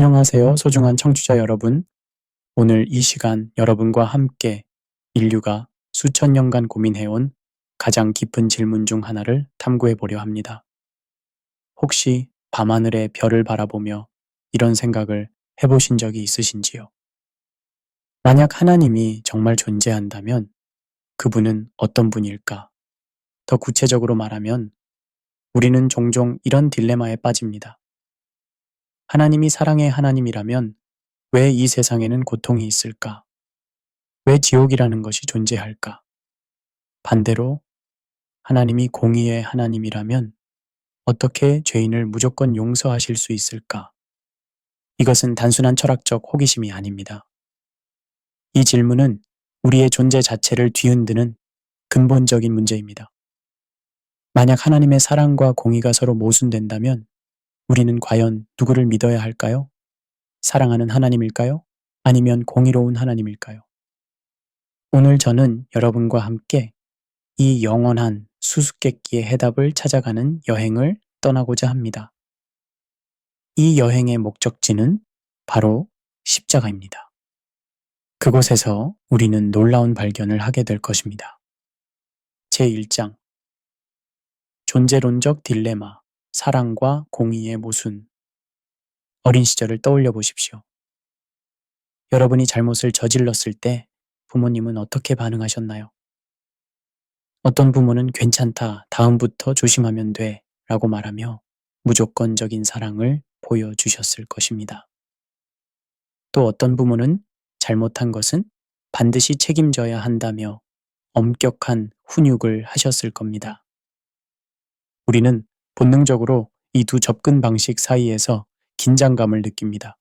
안녕하세요, 소중한 청취자 여러분. 오늘 이 시간 여러분과 함께 인류가 수천 년간 고민해온 가장 깊은 질문 중 하나를 탐구해 보려 합니다. 혹시 밤하늘의 별을 바라보며 이런 생각을 해보신 적이 있으신지요? 만약 하나님이 정말 존재한다면 그분은 어떤 분일까? 더 구체적으로 말하면 우리는 종종 이런 딜레마에 빠집니다. 하나님이 사랑의 하나님이라면 왜 이 세상에는 고통이 있을까? 왜 지옥이라는 것이 존재할까? 반대로 하나님이 공의의 하나님이라면 어떻게 죄인을 무조건 용서하실 수 있을까? 이것은 단순한 철학적 호기심이 아닙니다. 이 질문은 우리의 존재 자체를 뒤흔드는 근본적인 문제입니다. 만약 하나님의 사랑과 공의가 서로 모순된다면 우리는 과연 누구를 믿어야 할까요? 사랑하는 하나님일까요? 아니면 공의로운 하나님일까요? 오늘 저는 여러분과 함께 이 영원한 수수께끼의 해답을 찾아가는 여행을 떠나고자 합니다. 이 여행의 목적지는 바로 십자가입니다. 그곳에서 우리는 놀라운 발견을 하게 될 것입니다. 제1장 존재론적 딜레마, 사랑과 공의의 모순. 어린 시절을 떠올려 보십시오. 여러분이 잘못을 저질렀을 때 부모님은 어떻게 반응하셨나요? 어떤 부모는 괜찮다, 다음부터 조심하면 돼 라고 말하며 무조건적인 사랑을 보여주셨을 것입니다. 또 어떤 부모는 잘못한 것은 반드시 책임져야 한다며 엄격한 훈육을 하셨을 겁니다. 우리는 본능적으로 이 두 접근 방식 사이에서 긴장감을 느낍니다.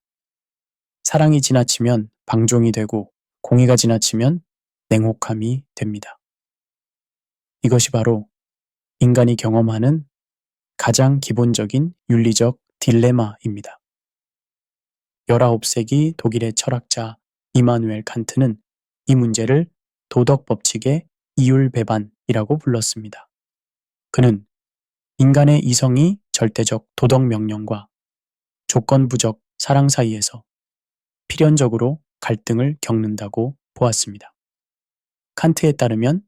사랑이 지나치면 방종이 되고 공의가 지나치면 냉혹함이 됩니다. 이것이 바로 인간이 경험하는 가장 기본적인 윤리적 딜레마입니다. 19세기 독일의 철학자 이마누엘 칸트는 이 문제를 도덕 법칙의 이율배반이라고 불렀습니다. 그는 인간의 이성이 절대적 도덕 명령과 조건부적 사랑 사이에서 필연적으로 갈등을 겪는다고 보았습니다. 칸트에 따르면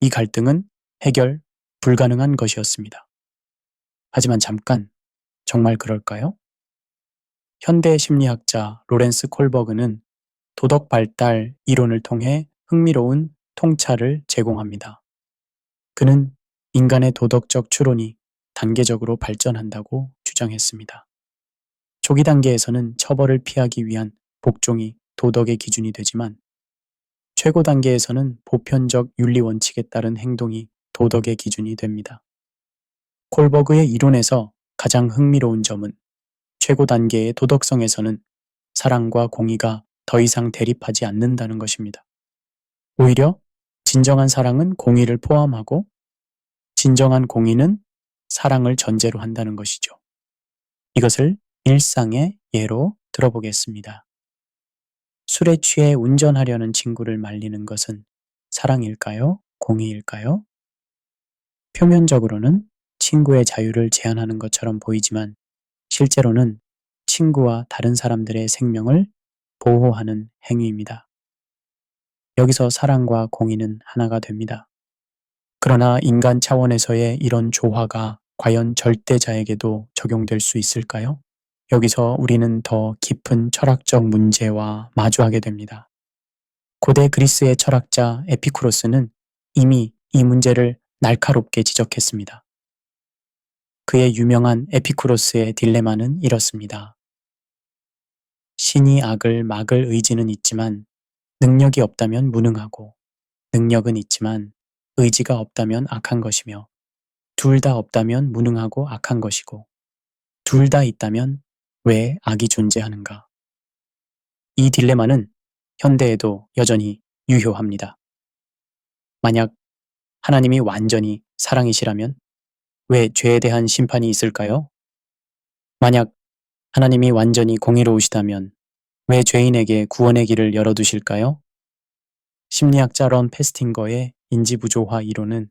이 갈등은 해결 불가능한 것이었습니다. 하지만 잠깐, 정말 그럴까요? 현대 심리학자 로렌스 콜버그는 도덕 발달 이론을 통해 흥미로운 통찰을 제공합니다. 그는 인간의 도덕적 추론이 단계적으로 발전한다고 주장했습니다. 초기 단계에서는 처벌을 피하기 위한 복종이 도덕의 기준이 되지만 최고 단계에서는 보편적 윤리 원칙에 따른 행동이 도덕의 기준이 됩니다. 콜버그의 이론에서 가장 흥미로운 점은 최고 단계의 도덕성에서는 사랑과 공의가 더 이상 대립하지 않는다는 것입니다. 오히려 진정한 사랑은 공의를 포함하고 진정한 공의는 사랑을 전제로 한다는 것이죠. 이것을 일상의 예로 들어보겠습니다. 술에 취해 운전하려는 친구를 말리는 것은 사랑일까요? 공의일까요? 표면적으로는 친구의 자유를 제한하는 것처럼 보이지만 실제로는 친구와 다른 사람들의 생명을 보호하는 행위입니다. 여기서 사랑과 공의는 하나가 됩니다. 그러나 인간 차원에서의 이런 조화가 과연 절대자에게도 적용될 수 있을까요? 여기서 우리는 더 깊은 철학적 문제와 마주하게 됩니다. 고대 그리스의 철학자 에피쿠로스는 이미 이 문제를 날카롭게 지적했습니다. 그의 유명한 에피쿠로스의 딜레마는 이렇습니다. 신이 악을 막을 의지는 있지만 능력이 없다면 무능하고 능력은 있지만 의지가 없다면 악한 것이며 둘 다 없다면 무능하고 악한 것이고 둘 다 있다면 왜 악이 존재하는가? 이 딜레마는 현대에도 여전히 유효합니다. 만약 하나님이 완전히 사랑이시라면 왜 죄에 대한 심판이 있을까요? 만약 하나님이 완전히 공의로우시다면 왜 죄인에게 구원의 길을 열어두실까요? 심리학자 런 페스팅거의 인지부조화 이론은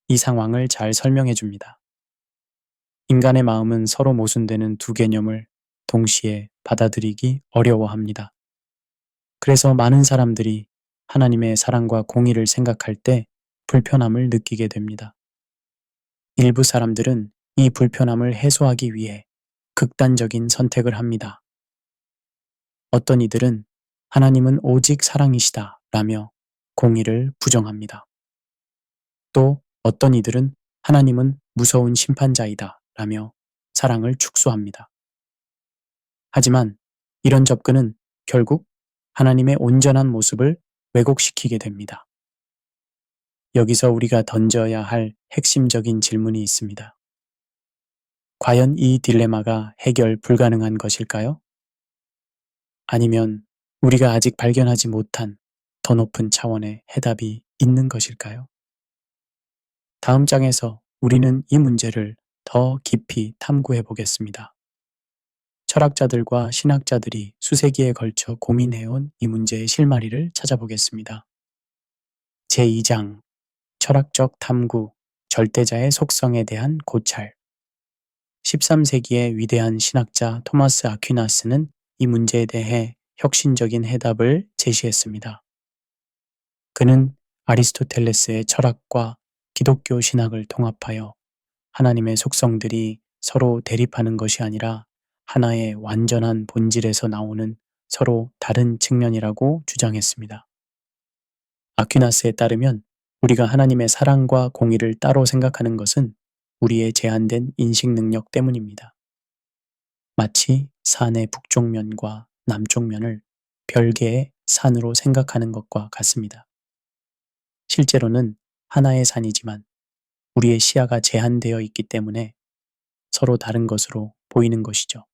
이 상황을 잘 설명해 줍니다. 인간의 마음은 서로 모순되는 두 개념을 동시에 받아들이기 어려워합니다. 그래서 많은 사람들이 하나님의 사랑과 공의를 생각할 때 불편함을 느끼게 됩니다. 일부 사람들은 이 불편함을 해소하기 위해 극단적인 선택을 합니다. 어떤 이들은 하나님은 오직 사랑이시다 라며 공의를 부정합니다. 또 어떤 이들은 하나님은 무서운 심판자이다 라며 사랑을 축소합니다. 하지만 이런 접근은 결국 하나님의 온전한 모습을 왜곡시키게 됩니다. 여기서 우리가 던져야 할 핵심적인 질문이 있습니다. 과연 이 딜레마가 해결 불가능한 것일까요? 아니면 우리가 아직 발견하지 못한 더 높은 차원의 해답이 있는 것일까요? 다음 장에서 우리는 이 문제를 더 깊이 탐구해 보겠습니다. 철학자들과 신학자들이 수세기에 걸쳐 고민해온 이 문제의 실마리를 찾아보겠습니다. 제2장 철학적 탐구, 절대자의 속성에 대한 고찰. 13세기의 위대한 신학자 토마스 아퀴나스는 이 문제에 대해 혁신적인 해답을 제시했습니다. 그는 아리스토텔레스의 철학과 기독교 신학을 통합하여 하나님의 속성들이 서로 대립하는 것이 아니라 하나의 완전한 본질에서 나오는 서로 다른 측면이라고 주장했습니다. 아퀴나스에 따르면 우리가 하나님의 사랑과 공의를 따로 생각하는 것은 우리의 제한된 인식 능력 때문입니다. 마치 산의 북쪽 면과 남쪽 면을 별개의 산으로 생각하는 것과 같습니다. 실제로는 하나의 산이지만 우리의 시야가 제한되어 있기 때문에 서로 다른 것으로 보이는 것이죠.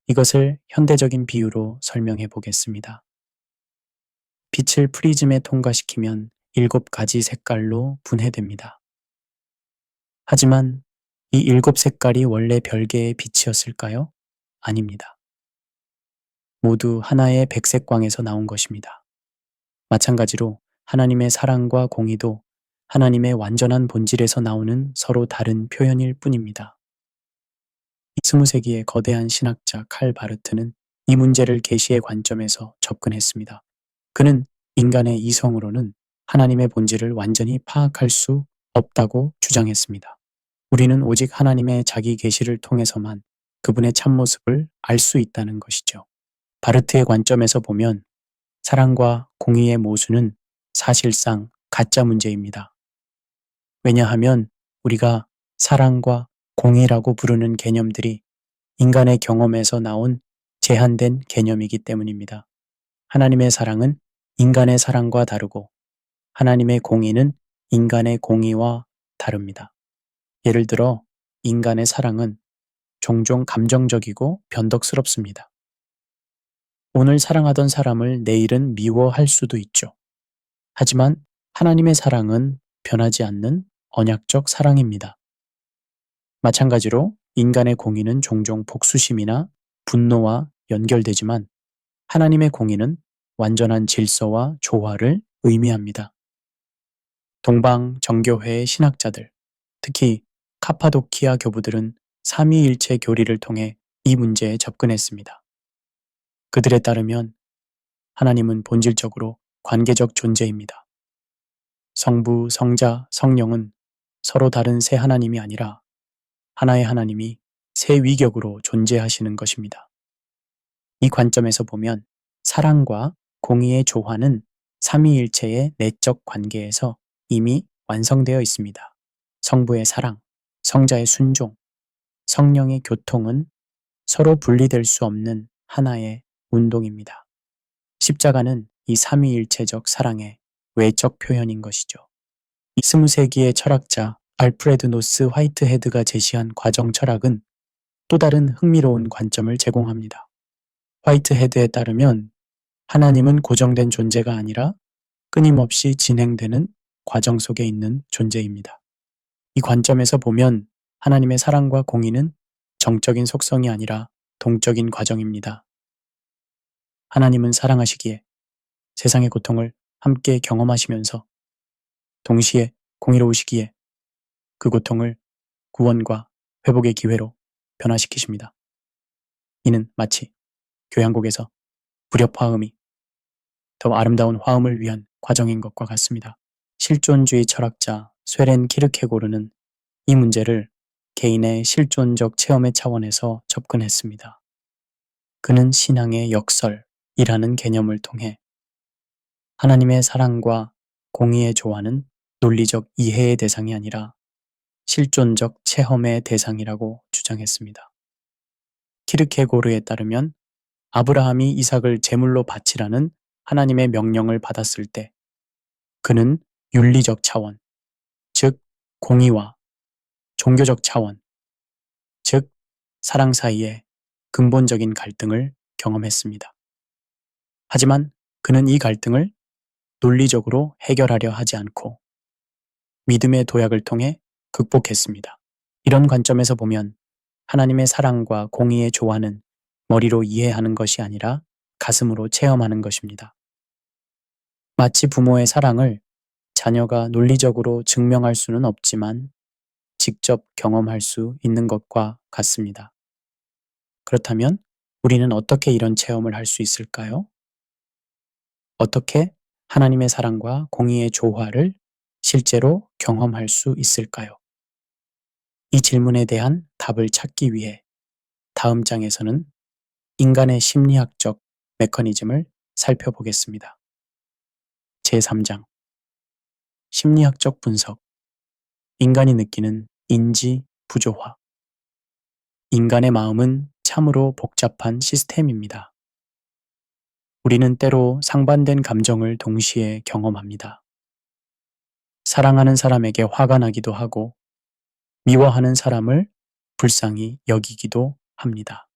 이것을 현대적인 비유로 설명해 보겠습니다. 빛을 프리즘에 통과시키면 7가지 색깔로 분해됩니다. 하지만 이 7색깔이 원래 별개의 빛이었을까요? 아닙니다. 모두 하나의 백색광에서 나온 것입니다. 마찬가지로 하나님의 사랑과 공의도 하나님의 완전한 본질에서 나오는 서로 다른 표현일 뿐입니다. 20세기의 거대한 신학자 칼 바르트는 이 문제를 계시의 관점에서 접근했습니다. 그는 인간의 이성으로는 하나님의 본질을 완전히 파악할 수 없다고 주장했습니다. 우리는 오직 하나님의 자기 계시를 통해서만 그분의 참모습을 알 수 있다는 것이죠. 바르트의 관점에서 보면 사랑과 공의의 모순은 사실상 가짜 문제입니다. 왜냐하면 우리가 사랑과 공의라고 부르는 개념들이 인간의 경험에서 나온 제한된 개념이기 때문입니다. 하나님의 사랑은 인간의 사랑과 다르고 하나님의 공의는 인간의 공의와 다릅니다. 예를 들어 인간의 사랑은 종종 감정적이고 변덕스럽습니다. 오늘 사랑하던 사람을 내일은 미워할 수도 있죠. 하지만 하나님의 사랑은 변하지 않는 언약적 사랑입니다. 마찬가지로 인간의 공의는 종종 복수심이나 분노와 연결되지만 하나님의 공의는 완전한 질서와 조화를 의미합니다. 동방 정교회의 신학자들, 특히 카파도키아 교부들은 삼위일체 교리를 통해 이 문제에 접근했습니다. 그들에 따르면 하나님은 본질적으로 관계적 존재입니다. 성부, 성자, 성령은 서로 다른 세 하나님이 아니라 하나의 하나님이 세 위격으로 존재하시는 것입니다. 이 관점에서 보면 사랑과 공의의 조화는 삼위일체의 내적 관계에서 이미 완성되어 있습니다. 성부의 사랑, 성자의 순종, 성령의 교통은 서로 분리될 수 없는 하나의 운동입니다. 십자가는 이 삼위일체적 사랑의 외적 표현인 것이죠. 20세기의 철학자 알프레드 노스 화이트헤드가 제시한 과정 철학은 또 다른 흥미로운 관점을 제공합니다. 화이트헤드에 따르면 하나님은 고정된 존재가 아니라 끊임없이 진행되는 과정 속에 있는 존재입니다. 이 관점에서 보면 하나님의 사랑과 공의는 정적인 속성이 아니라 동적인 과정입니다. 하나님은 사랑하시기에 세상의 고통을 함께 경험하시면서 동시에 공의로우시기에 그 고통을 구원과 회복의 기회로 변화시키십니다. 이는 마치 교향곡에서 불협화음이 더 아름다운 화음을 위한 과정인 것과 같습니다. 실존주의 철학자 쇠렌 키르케고르는 이 문제를 개인의 실존적 체험의 차원에서 접근했습니다. 그는 신앙의 역설이라는 개념을 통해 하나님의 사랑과 공의의 조화는 논리적 이해의 대상이 아니라 실존적 체험의 대상이라고 주장했습니다. 키르케고르에 따르면 아브라함이 이삭을 제물로 바치라는 하나님의 명령을 받았을 때 그는 윤리적 차원, 즉 공의와 종교적 차원, 즉 사랑 사이에 근본적인 갈등을 경험했습니다. 하지만 그는 이 갈등을 논리적으로 해결하려 하지 않고 믿음의 도약을 통해 극복했습니다. 이런 관점에서 보면 하나님의 사랑과 공의의 조화는 머리로 이해하는 것이 아니라 가슴으로 체험하는 것입니다. 마치 부모의 사랑을 자녀가 논리적으로 증명할 수는 없지만 직접 경험할 수 있는 것과 같습니다. 그렇다면 우리는 어떻게 이런 체험을 할 수 있을까요? 어떻게 하나님의 사랑과 공의의 조화를 실제로 경험할 수 있을까요? 이 질문에 대한 답을 찾기 위해 다음 장에서는 인간의 심리학적 메커니즘을 살펴보겠습니다. 제3장 심리학적 분석 인간이 느끼는 인지 부조화 인간의 마음은 참으로 복잡한 시스템입니다. 우리는 때로 상반된 감정을 동시에 경험합니다. 사랑하는 사람에게 화가 나기도 하고 미워하는 사람을 불쌍히 여기기도 합니다.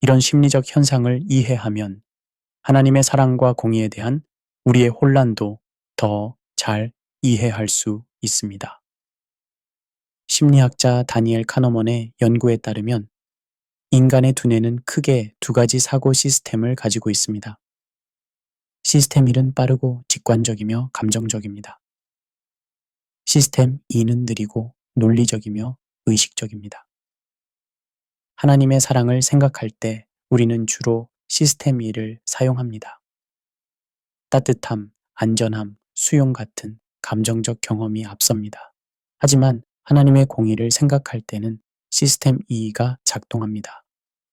이런 심리적 현상을 이해하면 하나님의 사랑과 공의에 대한 우리의 혼란도 더 잘 이해할 수 있습니다. 심리학자 다니엘 카너먼의 연구에 따르면 인간의 두뇌는 크게 두 가지 사고 시스템을 가지고 있습니다. 시스템 1은 빠르고 직관적이며 감정적입니다. 시스템 2는 느리고 논리적이며 의식적입니다. 하나님의 사랑을 생각할 때 우리는 주로 시스템 2를 사용합니다. 따뜻함, 안전함, 수용 같은 감정적 경험이 앞섭니다. 하지만 하나님의 공의를 생각할 때는 시스템 2가 작동합니다.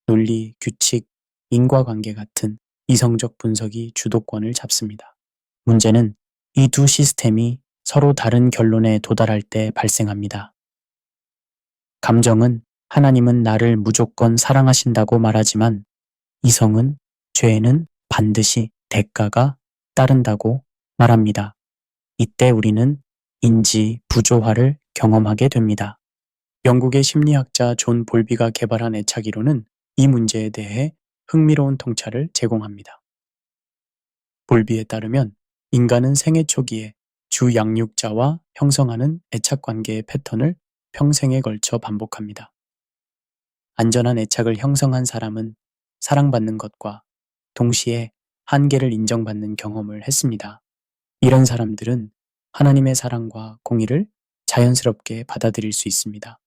논리, 규칙, 인과관계 같은 이성적 분석이 주도권을 잡습니다. 문제는 이 두 시스템이 서로 다른 결론에 도달할 때 발생합니다. 감정은 하나님은 나를 무조건 사랑하신다고 말하지만 이성은 죄에는 반드시 대가가 따른다고 말합니다. 이때 우리는 인지 부조화를 경험하게 됩니다. 영국의 심리학자 존 볼비가 개발한 애착 이론은 이 문제에 대해 흥미로운 통찰을 제공합니다. 볼비에 따르면 인간은 생애 초기에 주 양육자와 형성하는 애착 관계의 패턴을 평생에 걸쳐 반복합니다. 안전한 애착을 형성한 사람은 사랑받는 것과 동시에 한계를 인정받는 경험을 했습니다. 이런 사람들은 하나님의 사랑과 공의를 자연스럽게 받아들일 수 있습니다.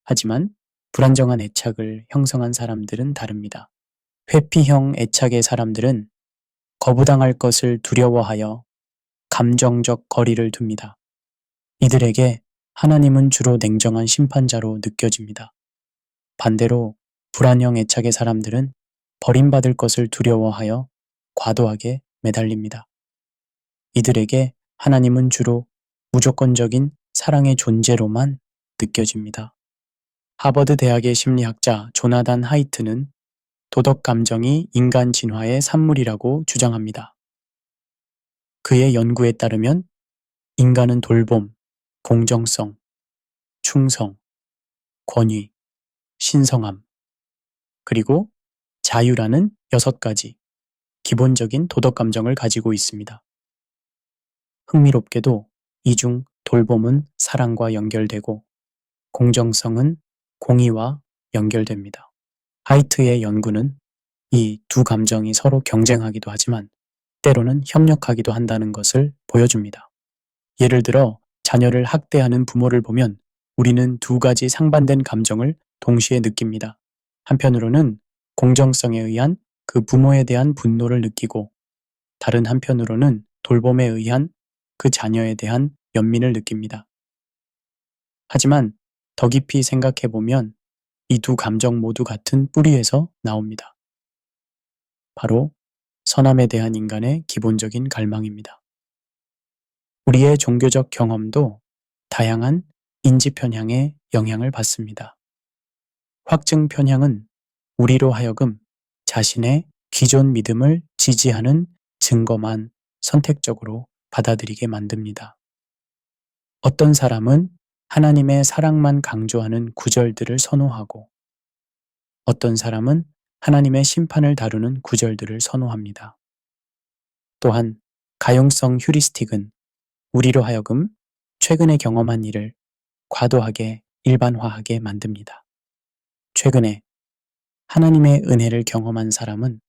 하지만 불안정한 애착을 형성한 사람들은 다릅니다. 회피형 애착의 사람들은 거부당할 것을 두려워하여 감정적 거리를 둡니다. 이들에게 하나님은 주로 냉정한 심판자로 느껴집니다. 반대로 불안형 애착의 사람들은 버림받을 것을 두려워하여 과도하게 매달립니다. 이들에게 하나님은 주로 무조건적인 사랑의 존재로만 느껴집니다. 하버드 대학의 심리학자 조나단 하이트는 도덕 감정이 인간 진화의 산물이라고 주장합니다. 그의 연구에 따르면 인간은 돌봄, 공정성, 충성, 권위, 신성함, 그리고 자유라는 6가지 기본적인 도덕 감정을 가지고 있습니다. 흥미롭게도 이 중 돌봄은 사랑과 연결되고 공정성은 공의와 연결됩니다. 하이트의 연구는 이 두 감정이 서로 경쟁하기도 하지만 때로는 협력하기도 한다는 것을 보여줍니다. 예를 들어 자녀를 학대하는 부모를 보면 우리는 두 가지 상반된 감정을 동시에 느낍니다. 한편으로는 공정성에 의한 그 부모에 대한 분노를 느끼고 다른 한편으로는 돌봄에 의한 그 자녀에 대한 연민을 느낍니다. 하지만 더 깊이 생각해 보면 이 두 감정 모두 같은 뿌리에서 나옵니다. 바로 선함에 대한 인간의 기본적인 갈망입니다. 우리의 종교적 경험도 다양한 인지 편향의 영향을 받습니다. 확증 편향은 우리로 하여금 자신의 기존 믿음을 지지하는 증거만 선택적으로 받아들이게 만듭니다. 어떤 사람은 하나님의 사랑만 강조하는 구절들을 선호하고 어떤 사람은 하나님의 심판을 다루는 구절들을 선호합니다. 또한 가용성 휴리스틱은 우리로 하여금 최근에 경험한 일을 과도하게 일반화하게 만듭니다. 최근에 하나님의 은혜를 경험한 사람은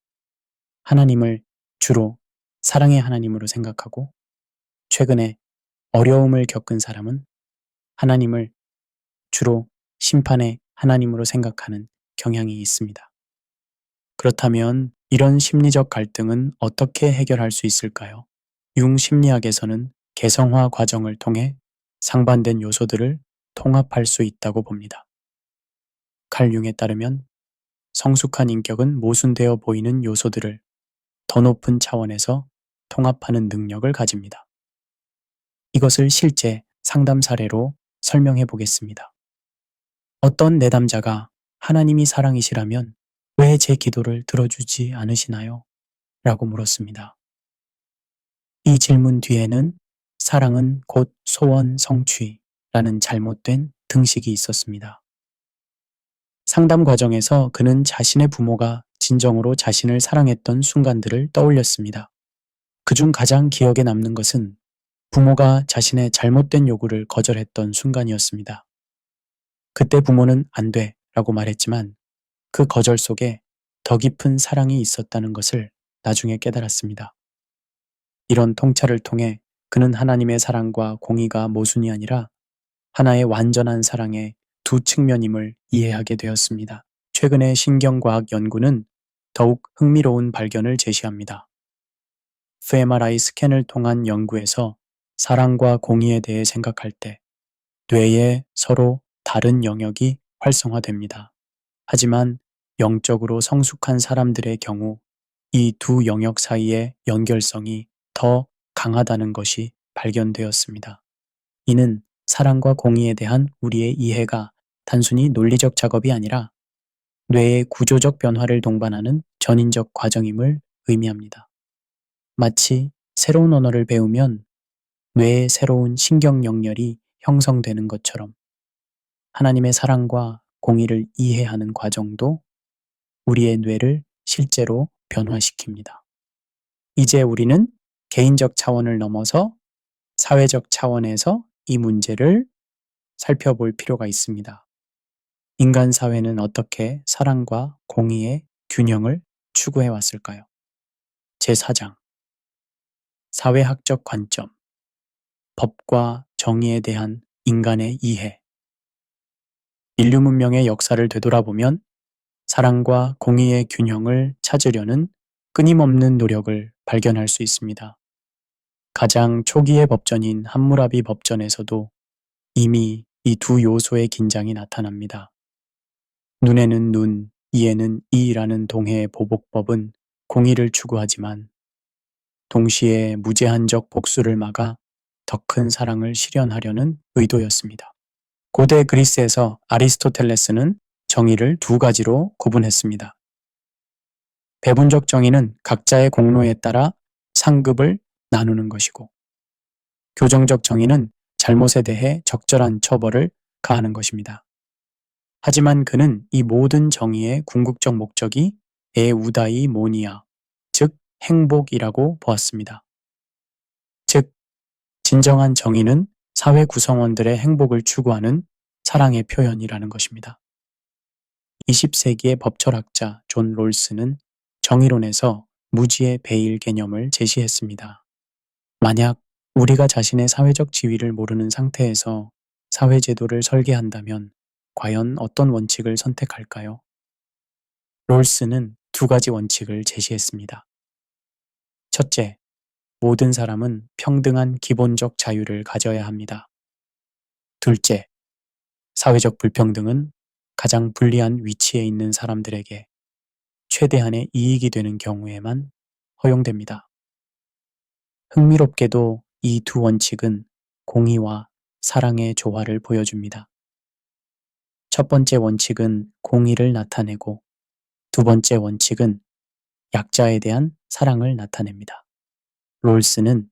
하나님을 주로 사랑의 하나님으로 생각하고 최근에 어려움을 겪은 사람은 하나님을 주로 심판의 하나님으로 생각하는 경향이 있습니다. 그렇다면 이런 심리적 갈등은 어떻게 해결할 수 있을까요? 융심리학에서는 개성화 과정을 통해 상반된 요소들을 통합할 수 있다고 봅니다. 칼 융에 따르면 성숙한 인격은 모순되어 보이는 요소들을 더 높은 차원에서 통합하는 능력을 가집니다. 이것을 실제 상담 사례로 설명해 보겠습니다. 어떤 내담자가 하나님이 사랑이시라면 왜 제 기도를 들어주지 않으시나요? 라고 물었습니다. 이 질문 뒤에는 사랑은 곧 소원 성취라는 잘못된 등식이 있었습니다. 상담 과정에서 그는 자신의 부모가 진정으로 자신을 사랑했던 순간들을 떠올렸습니다. 그중 가장 기억에 남는 것은 부모가 자신의 잘못된 요구를 거절했던 순간이었습니다. 그때 부모는 안 돼 라고 말했지만 그 거절 속에 더 깊은 사랑이 있었다는 것을 나중에 깨달았습니다. 이런 통찰을 통해 그는 하나님의 사랑과 공의가 모순이 아니라 하나의 완전한 사랑의 두 측면임을 이해하게 되었습니다. 최근의 신경과학 연구는 더욱 흥미로운 발견을 제시합니다. fMRI 스캔을 통한 연구에서 사랑과 공의에 대해 생각할 때 뇌의 서로 다른 영역이 활성화됩니다. 하지만 영적으로 성숙한 사람들의 경우 이 두 영역 사이의 연결성이 더 강하다는 것이 발견되었습니다. 이는 사랑과 공의에 대한 우리의 이해가 단순히 논리적 작업이 아니라 뇌의 구조적 변화를 동반하는 전인적 과정임을 의미합니다. 마치 새로운 언어를 배우면 뇌의 새로운 신경 연결이 형성되는 것처럼 하나님의 사랑과 공의를 이해하는 과정도 우리의 뇌를 실제로 변화시킵니다. 이제 우리는 개인적 차원을 넘어서 사회적 차원에서 이 문제를 살펴볼 필요가 있습니다. 인간 사회는 어떻게 사랑과 공의의 균형을 추구해 왔을까요? 제4장 사회학적 관점 법과 정의에 대한 인간의 이해 인류 문명의 역사를 되돌아보면 사랑과 공의의 균형을 찾으려는 끊임없는 노력을 발견할 수 있습니다. 가장 초기의 법전인 함무라비 법전에서도 이미 이 두 요소의 긴장이 나타납니다. 눈에는 눈, 이에는 이라는 동해의 보복법은 공의를 추구하지만 동시에 무제한적 복수를 막아 더 큰 사랑을 실현하려는 의도였습니다. 고대 그리스에서 아리스토텔레스는 정의를 두 가지로 구분했습니다. 배분적 정의는 각자의 공로에 따라 상급을 나누는 것이고 교정적 정의는 잘못에 대해 적절한 처벌을 가하는 것입니다. 하지만 그는 이 모든 정의의 궁극적 목적이 에우다이 모니아, 즉 행복이라고 보았습니다. 즉 진정한 정의는 사회 구성원들의 행복을 추구하는 사랑의 표현이라는 것입니다. 20세기의 법철학자 존 롤스는 정의론에서 무지의 배일 개념을 제시했습니다. 만약 우리가 자신의 사회적 지위를 모르는 상태에서 사회제도를 설계한다면 과연 어떤 원칙을 선택할까요? 롤스는 두 가지 원칙을 제시했습니다. 첫째, 모든 사람은 평등한 기본적 자유를 가져야 합니다. 둘째, 사회적 불평등은 가장 불리한 위치에 있는 사람들에게 최대한의 이익이 되는 경우에만 허용됩니다. 흥미롭게도 이 두 원칙은 공의와 사랑의 조화를 보여줍니다. 첫 번째 원칙은 공의를 나타내고 두 번째 원칙은 약자에 대한 사랑을 나타냅니다. 롤스는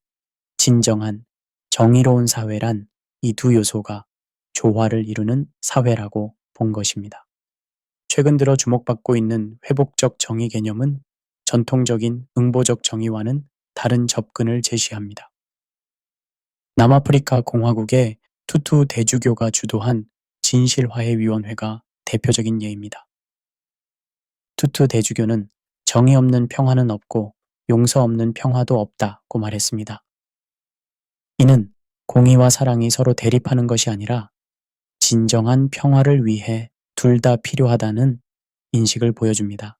진정한 정의로운 사회란 이 두 요소가 조화를 이루는 사회라고 본 것입니다. 최근 들어 주목받고 있는 회복적 정의 개념은 전통적인 응보적 정의와는 다른 접근을 제시합니다. 남아프리카 공화국의 투투 대주교가 주도한 진실화해위원회가 대표적인 예입니다. 투투 대주교는 정의 없는 평화는 없고 용서 없는 평화도 없다고 말했습니다. 이는 공의와 사랑이 서로 대립하는 것이 아니라 진정한 평화를 위해 둘 다 필요하다는 인식을 보여줍니다.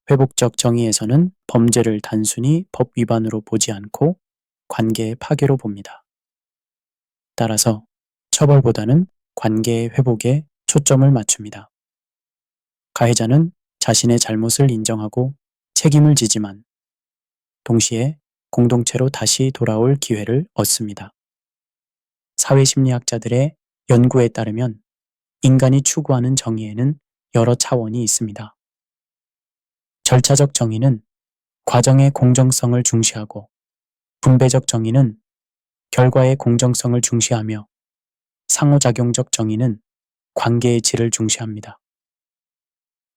회복적 정의에서는 범죄를 단순히 법 위반으로 보지 않고 관계의 파괴로 봅니다. 따라서 처벌보다는 관계의 회복에 초점을 맞춥니다. 가해자는 자신의 잘못을 인정하고 책임을 지지만 동시에 공동체로 다시 돌아올 기회를 얻습니다. 사회심리학자들의 연구에 따르면 인간이 추구하는 정의에는 여러 차원이 있습니다. 절차적 정의는 과정의 공정성을 중시하고 분배적 정의는 결과의 공정성을 중시하며 상호작용적 정의는 관계의 질을 중시합니다.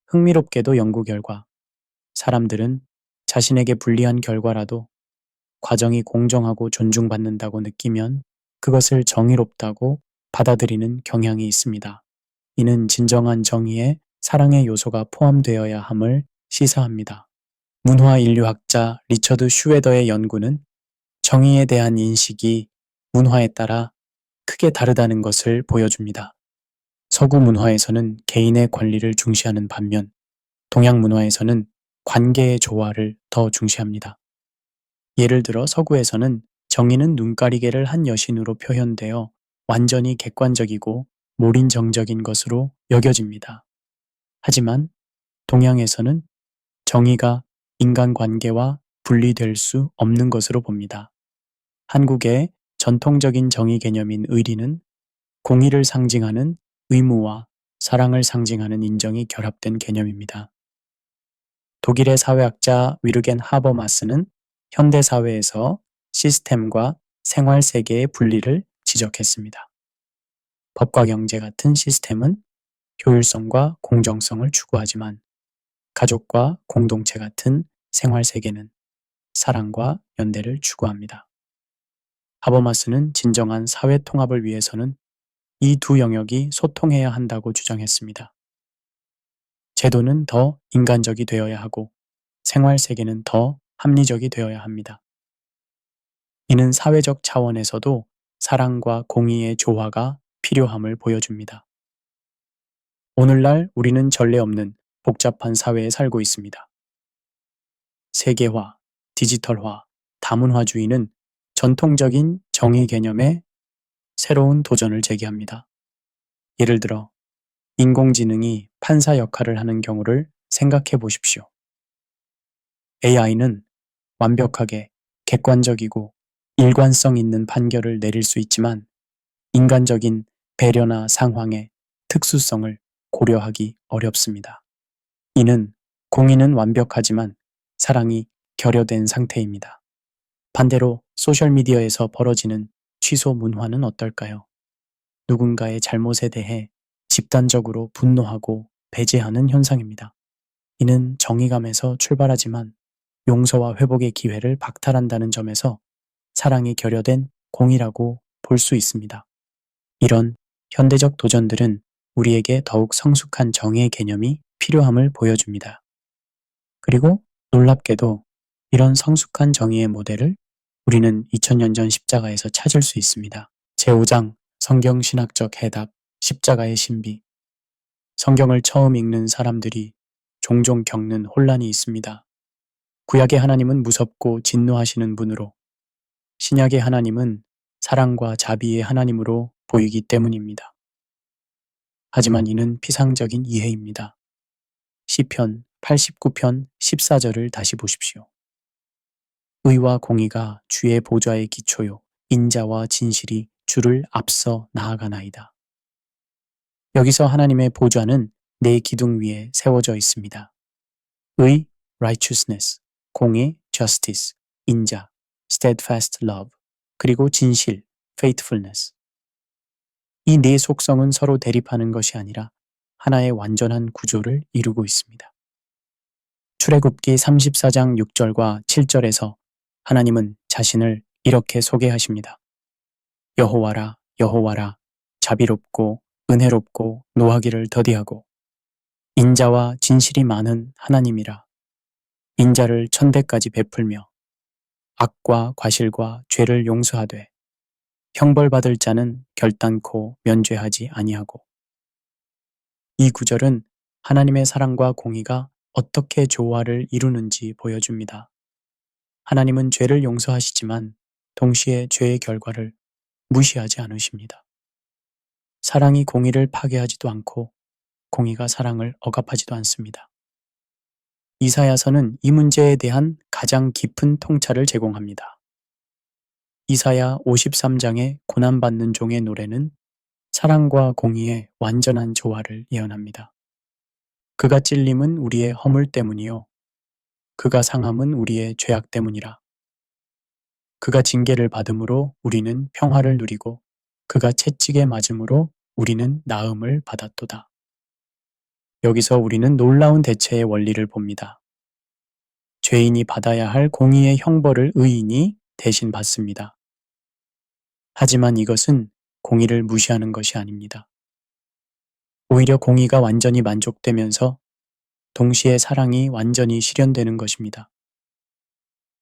흥미롭게도 연구 결과 사람들은 자신에게 불리한 결과라도 과정이 공정하고 존중받는다고 느끼면 그것을 정의롭다고 받아들이는 경향이 있습니다. 이는 진정한 정의에 사랑의 요소가 포함되어야 함을 시사합니다. 문화인류학자 리처드 슈웨더의 연구는 정의에 대한 인식이 문화에 따라 크게 다르다는 것을 보여줍니다. 서구 문화에서는 개인의 권리를 중시하는 반면 동양 문화에서는 관계의 조화를 더 중시합니다. 예를 들어 서구에서는 정의는 눈가리개를 한 여신으로 표현되어 완전히 객관적이고 몰인정적인 것으로 여겨집니다. 하지만 동양에서는 정의가 인간관계와 분리될 수 없는 것으로 봅니다. 한국의 전통적인 정의 개념인 의리는 공의를 상징하는 의무와 사랑을 상징하는 인정이 결합된 개념입니다. 독일의 사회학자 위르겐 하버마스는 현대사회에서 시스템과 생활세계의 분리를 지적했습니다. 법과 경제 같은 시스템은 효율성과 공정성을 추구하지만 가족과 공동체 같은 생활세계는 사랑과 연대를 추구합니다. 하버마스는 진정한 사회 통합을 위해서는 이 두 영역이 소통해야 한다고 주장했습니다. 제도는 더 인간적이 되어야 하고 생활세계는 더 합리적이 되어야 합니다. 이는 사회적 차원에서도 사랑과 공의의 조화가 필요함을 보여줍니다. 오늘날 우리는 전례 없는 복잡한 사회에 살고 있습니다. 세계화, 디지털화, 다문화주의는 전통적인 정의 개념에 새로운 도전을 제기합니다. 예를 들어 인공지능이 판사 역할을 하는 경우를 생각해 보십시오. AI는 완벽하게 객관적이고 일관성 있는 판결을 내릴 수 있지만 인간적인 배려나 상황의 특수성을 고려하기 어렵습니다. 이는 공의는 완벽하지만 사랑이 결여된 상태입니다. 반대로 소셜미디어에서 벌어지는 취소 문화는 어떨까요? 누군가의 잘못에 대해 집단적으로 분노하고 배제하는 현상입니다. 이는 정의감에서 출발하지만 용서와 회복의 기회를 박탈한다는 점에서 사랑이 결여된 공의라고 볼 수 있습니다. 이런 현대적 도전들은 우리에게 더욱 성숙한 정의의 개념이 필요함을 보여줍니다. 그리고 놀랍게도 이런 성숙한 정의의 모델을 우리는 2000년 전 십자가에서 찾을 수 있습니다. 제5장 성경신학적 해답 십자가의 신비. 성경을 처음 읽는 사람들이 종종 겪는 혼란이 있습니다. 구약의 하나님은 무섭고 진노하시는 분으로, 신약의 하나님은 사랑과 자비의 하나님으로 보이기 때문입니다. 하지만 이는 피상적인 이해입니다. 시편 89편 14절을 다시 보십시오. 의와 공의가 주의 보좌의 기초요, 인자와 진실이 주를 앞서 나아가나이다. 여기서 하나님의 보좌는 네 기둥 위에 세워져 있습니다. 의, righteousness, 공의, justice, 인자, steadfast love, 그리고 진실, faithfulness. 이 네 속성은 서로 대립하는 것이 아니라 하나의 완전한 구조를 이루고 있습니다. 출애굽기 34장 6절과 7절에서 하나님은 자신을 이렇게 소개하십니다. 여호와라, 여호와라, 자비롭고 은혜롭고 노하기를 더디하고 인자와 진실이 많은 하나님이라. 인자를 천대까지 베풀며 악과 과실과 죄를 용서하되 형벌받을 자는 결단코 면죄하지 아니하고. 이 구절은 하나님의 사랑과 공의가 어떻게 조화를 이루는지 보여줍니다. 하나님은 죄를 용서하시지만 동시에 죄의 결과를 무시하지 않으십니다. 사랑이 공의를 파괴하지도 않고 공의가 사랑을 억압하지도 않습니다. 이사야서는 이 문제에 대한 가장 깊은 통찰을 제공합니다. 이사야 53장의 고난받는 종의 노래는 사랑과 공의의 완전한 조화를 예언합니다. 그가 찔림은 우리의 허물 때문이요, 그가 상함은 우리의 죄악 때문이라. 그가 징계를 받음으로 우리는 평화를 누리고 그가 채찍에 맞음으로 우리는 나음을 받았도다. 여기서 우리는 놀라운 대체의 원리를 봅니다. 죄인이 받아야 할 공의의 형벌을 의인이 대신 받습니다. 하지만 이것은 공의를 무시하는 것이 아닙니다. 오히려 공의가 완전히 만족되면서 동시에 사랑이 완전히 실현되는 것입니다.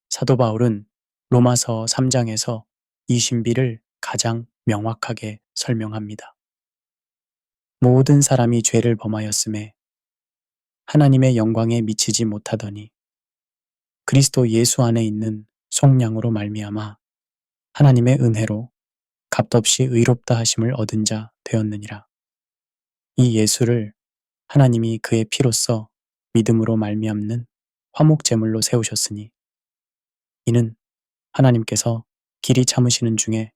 사도 바울은 로마서 3장에서 이 신비를 가장 명확하게 설명합니다. 모든 사람이 죄를 범하였음에 하나님의 영광에 미치지 못하더니 그리스도 예수 안에 있는 속량으로 말미암아 하나님의 은혜로 값없이 의롭다 하심을 얻은 자 되었느니라. 이 예수를 하나님이 그의 피로써 믿음으로 말미암는 화목제물로 세우셨으니 이는 하나님께서 길이 참으시는 중에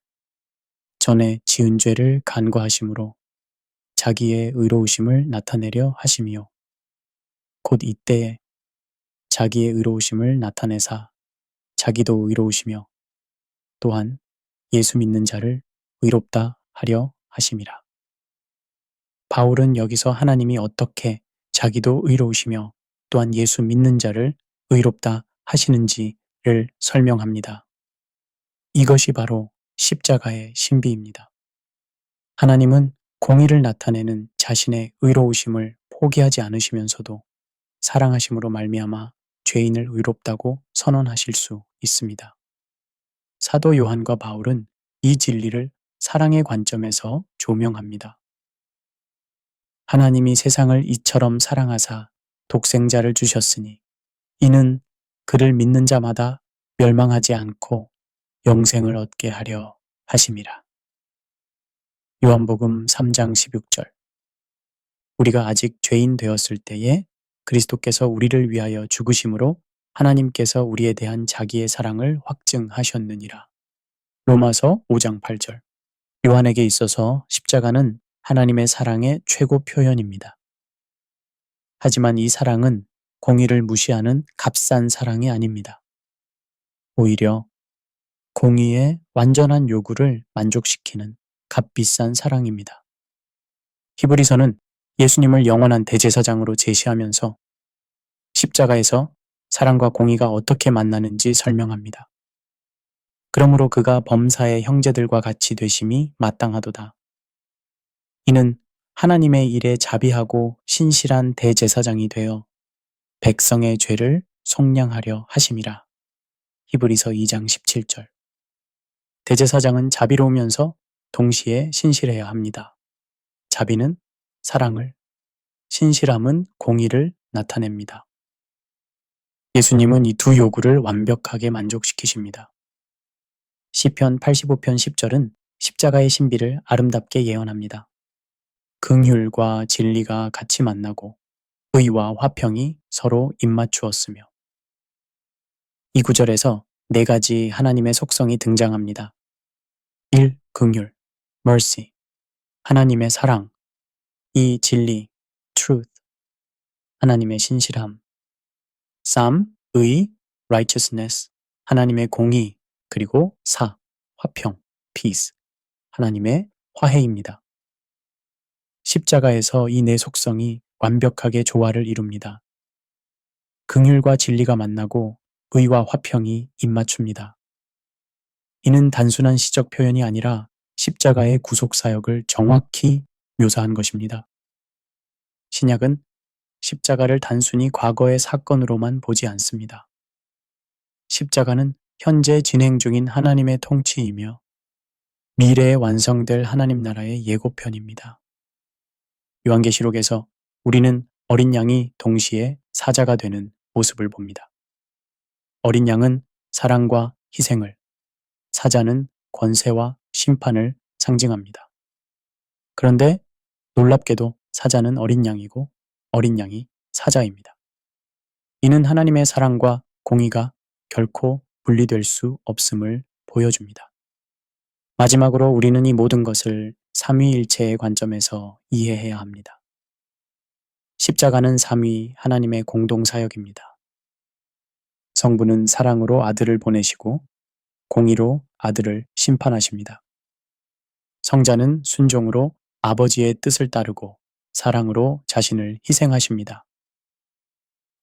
전에 지은 죄를 간과하심으로 자기의 의로우심을 나타내려 하심이요, 곧 이때에 자기의 의로우심을 나타내사 자기도 의로우시며 또한 예수 믿는 자를 의롭다 하려 하심이라. 바울은 여기서 하나님이 어떻게 자기도 의로우시며 또한 예수 믿는 자를 의롭다 하시는지를 설명합니다. 이것이 바로 십자가의 신비입니다. 하나님은 공의를 나타내는 자신의 의로우심을 포기하지 않으시면서도 사랑하심으로 말미암아 죄인을 의롭다고 선언하실 수 있습니다. 사도 요한과 바울은 이 진리를 사랑의 관점에서 조명합니다. 하나님이 세상을 이처럼 사랑하사 독생자를 주셨으니 이는 그를 믿는 자마다 멸망하지 않고 영생을 얻게 하려 하심이라. 요한복음 3장 16절. 우리가 아직 죄인 되었을 때에 그리스도께서 우리를 위하여 죽으심으로 하나님께서 우리에 대한 자기의 사랑을 확증하셨느니라. 로마서 5장 8절. 요한에게 있어서 십자가는 하나님의 사랑의 최고 표현입니다. 하지만 이 사랑은 공의를 무시하는 값싼 사랑이 아닙니다. 오히려 공의의 완전한 요구를 만족시키는 값비싼 사랑입니다. 히브리서는 예수님을 영원한 대제사장으로 제시하면서 십자가에서 사랑과 공의가 어떻게 만나는지 설명합니다. 그러므로 그가 범사의 형제들과 같이 되심이 마땅하도다. 이는 하나님의 일에 자비하고 신실한 대제사장이 되어 백성의 죄를 속량하려 하심이라. 히브리서 2장 17절. 대제사장은 자비로우면서 동시에 신실해야 합니다. 자비는 사랑을, 신실함은 공의를 나타냅니다. 예수님은 이 두 요구를 완벽하게 만족시키십니다. 시편 85편 10절은 십자가의 신비를 아름답게 예언합니다. 긍휼과 진리가 같이 만나고 의와 화평이 서로 입맞추었으며, 이 구절에서 네 가지 하나님의 속성이 등장합니다. 1. 긍휼, mercy, 하나님의 사랑, 2. 진리, truth, 하나님의 신실함, 3. 의, righteousness, 하나님의 공의, 그리고 4. 화평, peace, 하나님의 화해입니다. 십자가에서 이 네 속성이 완벽하게 조화를 이룹니다. 긍휼과 진리가 만나고 의와 화평이 입맞춥니다. 이는 단순한 시적 표현이 아니라 십자가의 구속 사역을 정확히 묘사한 것입니다. 신약은 십자가를 단순히 과거의 사건으로만 보지 않습니다. 십자가는 현재 진행 중인 하나님의 통치이며 미래에 완성될 하나님 나라의 예고편입니다. 요한계시록에서 우리는 어린 양이 동시에 사자가 되는 모습을 봅니다. 어린 양은 사랑과 희생을, 사자는 권세와 심판을 상징합니다. 그런데 놀랍게도 사자는 어린 양이고 어린 양이 사자입니다. 이는 하나님의 사랑과 공의가 결코 분리될 수 없음을 보여줍니다. 마지막으로 우리는 이 모든 것을 삼위일체의 관점에서 이해해야 합니다. 십자가는 삼위 하나님의 공동사역입니다. 성부는 사랑으로 아들을 보내시고 공의로 아들을 심판하십니다. 성자는 순종으로 아버지의 뜻을 따르고 사랑으로 자신을 희생하십니다.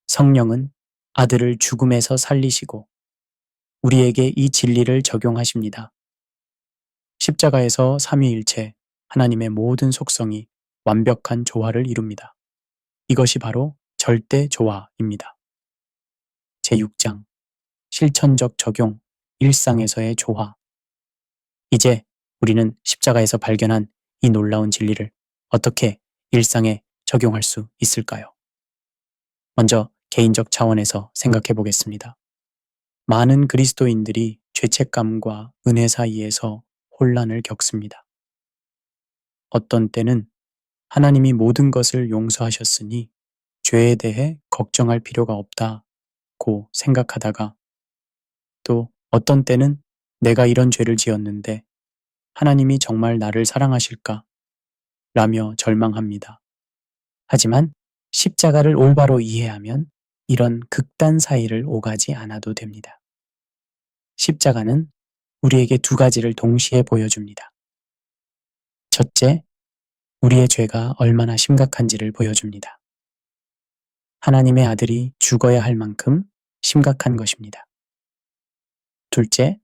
성령은 아들을 죽음에서 살리시고 우리에게 이 진리를 적용하십니다. 십자가에서 삼위일체 하나님의 모든 속성이 완벽한 조화를 이룹니다. 이것이 바로 절대 조화입니다. 제6장 실천적 적용, 일상에서의 조화. 이제 우리는 십자가에서 발견한 이 놀라운 진리를 어떻게 일상에 적용할 수 있을까요? 먼저 개인적 차원에서 생각해 보겠습니다. 많은 그리스도인들이 죄책감과 은혜 사이에서 혼란을 겪습니다. 어떤 때는 하나님이 모든 것을 용서하셨으니 죄에 대해 걱정할 필요가 없다고 생각하다가, 또 어떤 때는 내가 이런 죄를 지었는데 하나님이 정말 나를 사랑하실까? 라며 절망합니다. 하지만 십자가를 올바로 이해하면 이런 극단 사이를 오가지 않아도 됩니다. 십자가는 우리에게 두 가지를 동시에 보여줍니다. 첫째, 우리의 죄가 얼마나 심각한지를 보여줍니다. 하나님의 아들이 죽어야 할 만큼 심각한 것입니다. 둘째,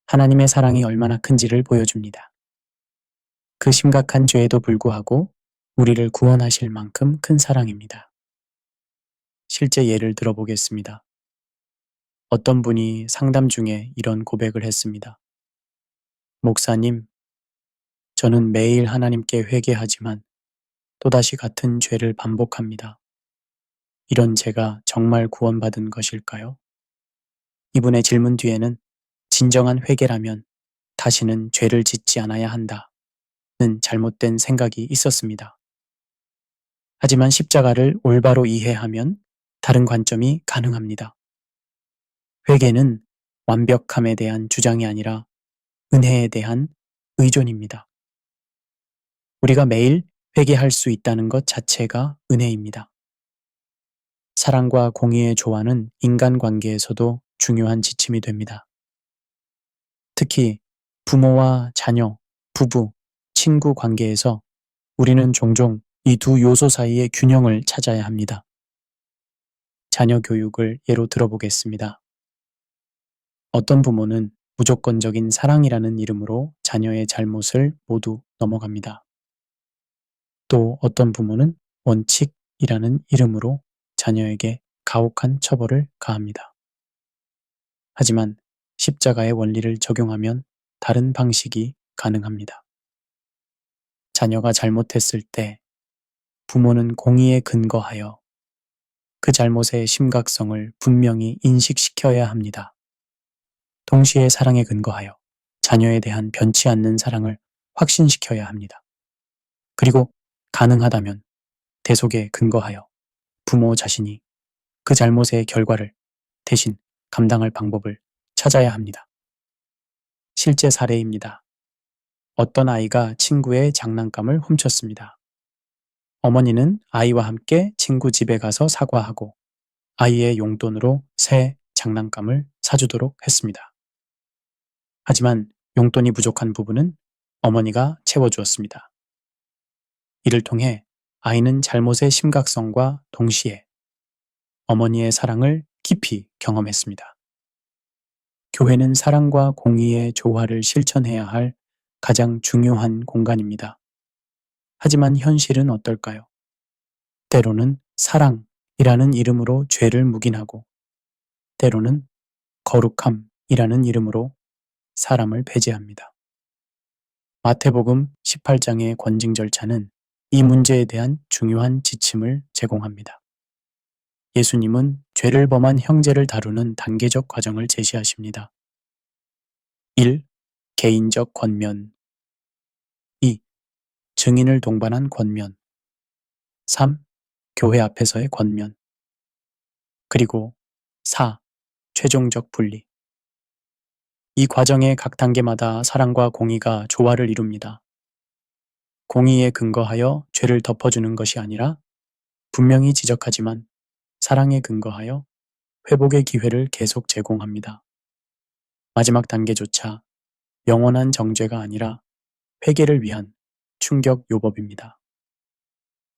하나님의 사랑이 얼마나 큰지를 보여줍니다. 그 심각한 죄에도 불구하고 우리를 구원하실 만큼 큰 사랑입니다. 실제 예를 들어보겠습니다. 어떤 분이 상담 중에 이런 고백을 했습니다. 목사님, 저는 매일 하나님께 회개하지만 또다시 같은 죄를 반복합니다. 이런 제가 정말 구원받은 것일까요? 이분의 질문 뒤에는 진정한 회개라면 다시는 죄를 짓지 않아야 한다는 잘못된 생각이 있었습니다. 하지만 십자가를 올바로 이해하면 다른 관점이 가능합니다. 회개는 완벽함에 대한 주장이 아니라 은혜에 대한 의존입니다. 우리가 매일 회개할 수 있다는 것 자체가 은혜입니다. 사랑과 공의의 조화는 인간관계에서도 중요한 지침이 됩니다. 특히 부모와 자녀, 부부, 친구 관계에서 우리는 종종 이 두 요소 사이의 균형을 찾아야 합니다. 자녀 교육을 예로 들어보겠습니다. 어떤 부모는 무조건적인 사랑이라는 이름으로 자녀의 잘못을 모두 넘어갑니다. 또 어떤 부모는 원칙이라는 이름으로 자녀에게 가혹한 처벌을 가합니다. 하지만 십자가의 원리를 적용하면 다른 방식이 가능합니다. 자녀가 잘못했을 때 부모는 공의에 근거하여 그 잘못의 심각성을 분명히 인식시켜야 합니다. 동시에 사랑에 근거하여 자녀에 대한 변치 않는 사랑을 확신시켜야 합니다. 그리고 가능하다면 대속에 근거하여 부모 자신이 그 잘못의 결과를 대신 감당할 방법을 찾아야 합니다. 실제 사례입니다. 어떤 아이가 친구의 장난감을 훔쳤습니다. 어머니는 아이와 함께 친구 집에 가서 사과하고 아이의 용돈으로 새 장난감을 사주도록 했습니다. 하지만 용돈이 부족한 부분은 어머니가 채워주었습니다. 이를 통해 아이는 잘못의 심각성과 동시에 어머니의 사랑을 깊이 경험했습니다. 교회는 사랑과 공의의 조화를 실천해야 할 가장 중요한 공간입니다. 하지만 현실은 어떨까요? 때로는 사랑이라는 이름으로 죄를 묵인하고 때로는 거룩함이라는 이름으로 사람을 배제합니다. 마태복음 18장의 권징 절차는 이 문제에 대한 중요한 지침을 제공합니다. 예수님은 죄를 범한 형제를 다루는 단계적 과정을 제시하십니다. 1. 개인적 권면 2. 증인을 동반한 권면 3. 교회 앞에서의 권면 그리고 4. 최종적 분리 이 과정의 각 단계마다 사랑과 공의가 조화를 이룹니다. 공의에 근거하여 죄를 덮어주는 것이 아니라 분명히 지적하지만 사랑에 근거하여 회복의 기회를 계속 제공합니다. 마지막 단계조차 영원한 정죄가 아니라 회개를 위한 충격 요법입니다.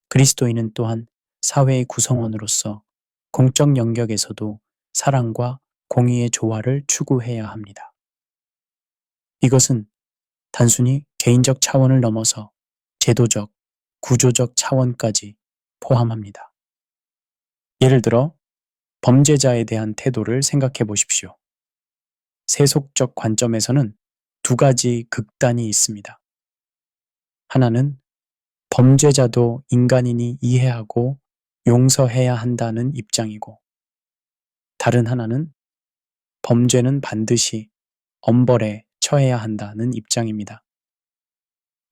그리스도인은 또한 사회의 구성원으로서 공적 영역에서도 사랑과 공의의 조화를 추구해야 합니다. 이것은 단순히 개인적 차원을 넘어서 제도적, 구조적 차원까지 포함합니다. 예를 들어 범죄자에 대한 태도를 생각해 보십시오. 세속적 관점에서는 두 가지 극단이 있습니다. 하나는 범죄자도 인간이니 이해하고 용서해야 한다는 입장이고 다른 하나는 범죄는 반드시 엄벌에 처해야 한다는 입장입니다.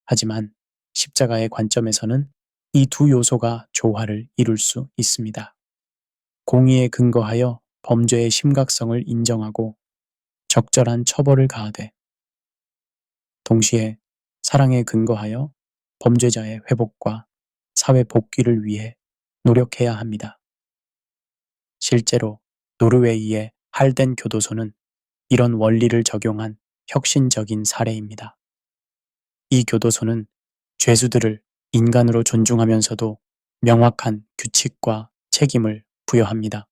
하지만 십자가의 관점에서는 이 두 요소가 조화를 이룰 수 있습니다. 공의에 근거하여 범죄의 심각성을 인정하고 적절한 처벌을 가하되 동시에 사랑에 근거하여 범죄자의 회복과 사회 복귀를 위해 노력해야 합니다. 실제로 노르웨이의 할덴 교도소는 이런 원리를 적용한 혁신적인 사례입니다. 이 교도소는 죄수들을 인간으로 존중하면서도 명확한 규칙과 책임을 부여합니다.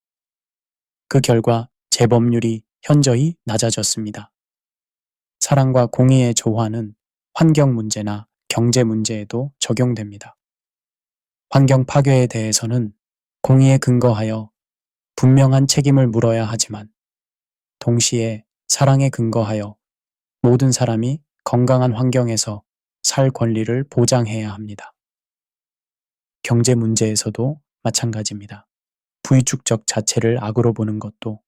그 결과 재범률이 현저히 낮아졌습니다. 사랑과 공의의 조화는 환경 문제나 경제 문제에도 적용됩니다. 환경 파괴에 대해서는 공의에 근거하여 분명한 책임을 물어야 하지만 동시에 사랑에 근거하여 모든 사람이 건강한 환경에서 살 권리를 보장해야 합니다. 경제 문제에서도 마찬가지입니다. 부의축적 자체를 악으로 보는 것도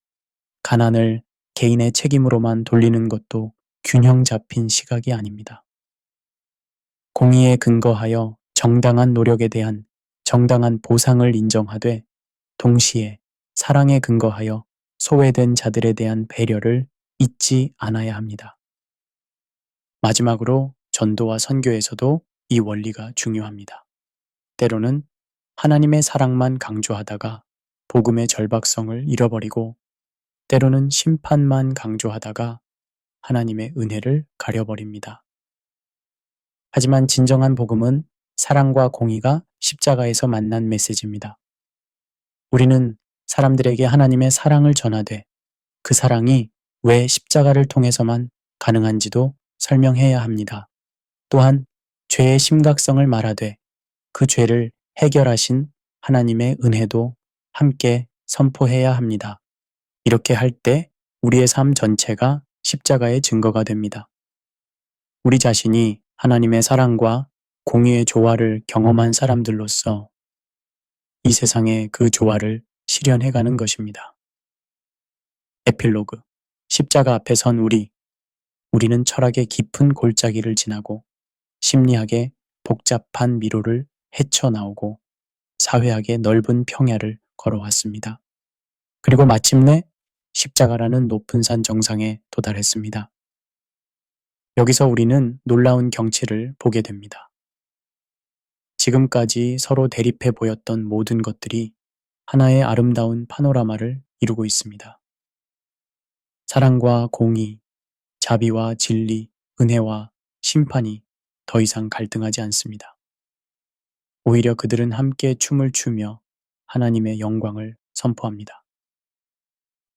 가난을 개인의 책임으로만 돌리는 것도 균형 잡힌 시각이 아닙니다. 공의에 근거하여 정당한 노력에 대한 정당한 보상을 인정하되 동시에 사랑에 근거하여 소외된 자들에 대한 배려를 잊지 않아야 합니다. 마지막으로 전도와 선교에서도 이 원리가 중요합니다. 때로는 하나님의 사랑만 강조하다가 복음의 절박성을 잃어버리고 때로는 심판만 강조하다가 하나님의 은혜를 가려버립니다. 하지만 진정한 복음은 사랑과 공의가 십자가에서 만난 메시지입니다. 우리는 사람들에게 하나님의 사랑을 전하되 그 사랑이 왜 십자가를 통해서만 가능한지도 설명해야 합니다. 또한 죄의 심각성을 말하되 그 죄를 해결하신 하나님의 은혜도 함께 선포해야 합니다. 이렇게 할 때 우리의 삶 전체가 십자가의 증거가 됩니다. 우리 자신이 하나님의 사랑과 공의의 조화를 경험한 사람들로서 이 세상에 그 조화를 실현해가는 것입니다. 에필로그. 십자가 앞에 선 우리는 철학의 깊은 골짜기를 지나고 심리학의 복잡한 미로를 헤쳐나오고 사회학의 넓은 평야를 걸어왔습니다. 그리고 마침내 십자가라는 높은 산 정상에 도달했습니다. 여기서 우리는 놀라운 경치를 보게 됩니다. 지금까지 서로 대립해 보였던 모든 것들이 하나의 아름다운 파노라마를 이루고 있습니다. 사랑과 공의, 자비와 진리, 은혜와 심판이 더 이상 갈등하지 않습니다. 오히려 그들은 함께 춤을 추며 하나님의 영광을 선포합니다.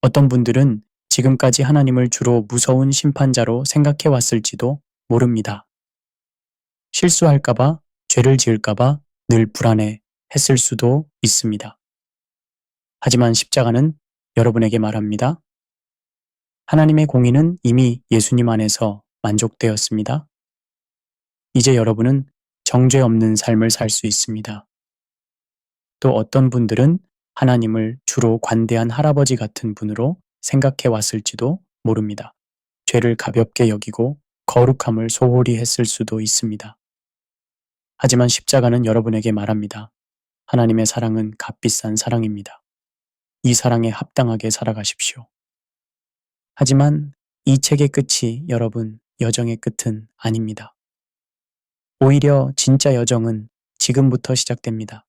어떤 분들은 지금까지 하나님을 주로 무서운 심판자로 생각해 왔을지도 모릅니다. 실수할까봐, 죄를 지을까봐 늘 불안해 했을 수도 있습니다. 하지만 십자가는 여러분에게 말합니다. 하나님의 공의는 이미 예수님 안에서 만족되었습니다. 이제 여러분은 정죄 없는 삶을 살 수 있습니다. 또 어떤 분들은 하나님을 주로 관대한 할아버지 같은 분으로 생각해 왔을지도 모릅니다. 죄를 가볍게 여기고 거룩함을 소홀히 했을 수도 있습니다. 하지만 십자가는 여러분에게 말합니다. 하나님의 사랑은 값비싼 사랑입니다. 이 사랑에 합당하게 살아가십시오. 하지만 이 책의 끝이 여러분 여정의 끝은 아닙니다. 오히려 진짜 여정은 지금부터 시작됩니다.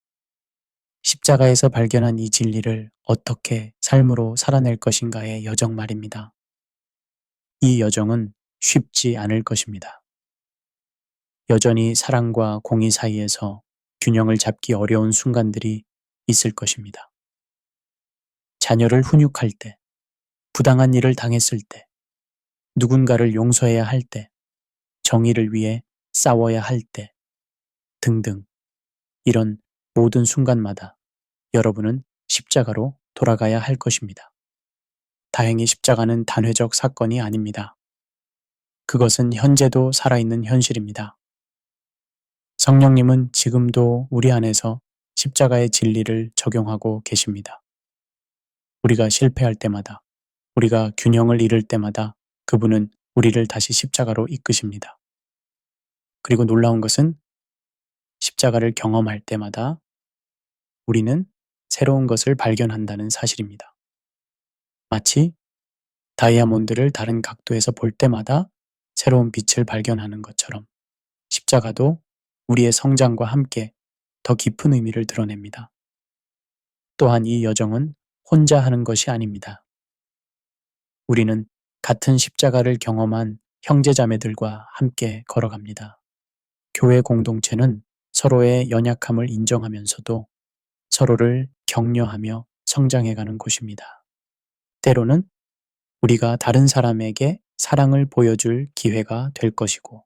십자가에서 발견한 이 진리를 어떻게 삶으로 살아낼 것인가의 여정 말입니다. 이 여정은 쉽지 않을 것입니다. 여전히 사랑과 공의 사이에서 균형을 잡기 어려운 순간들이 있을 것입니다. 자녀를 훈육할 때, 부당한 일을 당했을 때, 누군가를 용서해야 할 때, 정의를 위해 싸워야 할 때, 등등 이런 모든 순간마다 여러분은 십자가로 돌아가야 할 것입니다. 다행히 십자가는 단회적 사건이 아닙니다. 그것은 현재도 살아있는 현실입니다. 성령님은 지금도 우리 안에서 십자가의 진리를 적용하고 계십니다. 우리가 실패할 때마다, 우리가 균형을 잃을 때마다 그분은 우리를 다시 십자가로 이끄십니다. 그리고 놀라운 것은 십자가를 경험할 때마다 우리는 새로운 것을 발견한다는 사실입니다. 마치 다이아몬드를 다른 각도에서 볼 때마다 새로운 빛을 발견하는 것처럼 십자가도 우리의 성장과 함께 더 깊은 의미를 드러냅니다. 또한 이 여정은 혼자 하는 것이 아닙니다. 우리는 같은 십자가를 경험한 형제자매들과 함께 걸어갑니다. 교회 공동체는 서로의 연약함을 인정하면서도 서로를 격려하며 성장해가는 곳입니다. 때로는 우리가 다른 사람에게 사랑을 보여줄 기회가 될 것이고,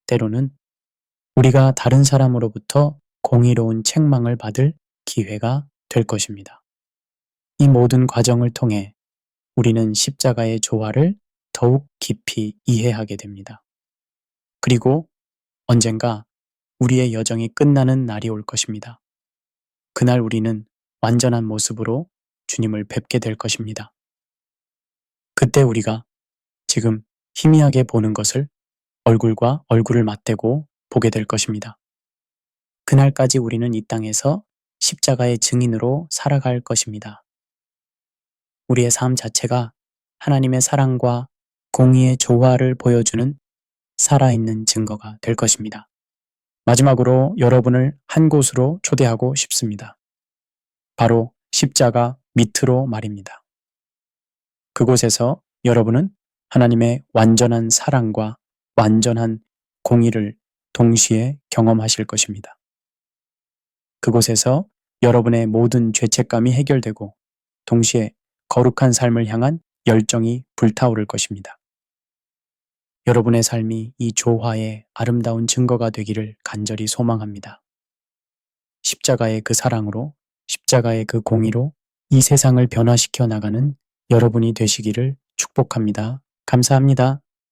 때로는 우리가 다른 사람으로부터 공의로운 책망을 받을 기회가 될 것입니다. 이 모든 과정을 통해 우리는 십자가의 조화를 더욱 깊이 이해하게 됩니다. 그리고 언젠가 우리의 여정이 끝나는 날이 올 것입니다. 그날 우리는 완전한 모습으로 주님을 뵙게 될 것입니다. 그때 우리가 지금 희미하게 보는 것을 얼굴과 얼굴을 맞대고 보게 될 것입니다. 그날까지 우리는 이 땅에서 십자가의 증인으로 살아갈 것입니다. 우리의 삶 자체가 하나님의 사랑과 공의의 조화를 보여주는 살아있는 증거가 될 것입니다. 마지막으로 여러분을 한 곳으로 초대하고 싶습니다. 바로 십자가 밑으로 말입니다. 그곳에서 여러분은 하나님의 완전한 사랑과 완전한 공의를 동시에 경험하실 것입니다. 그곳에서 여러분의 모든 죄책감이 해결되고 동시에 거룩한 삶을 향한 열정이 불타오를 것입니다. 여러분의 삶이 이 조화의 아름다운 증거가 되기를 간절히 소망합니다. 십자가의 그 사랑으로, 십자가의 그 공의로 이 세상을 변화시켜 나가는 여러분이 되시기를 축복합니다. 감사합니다.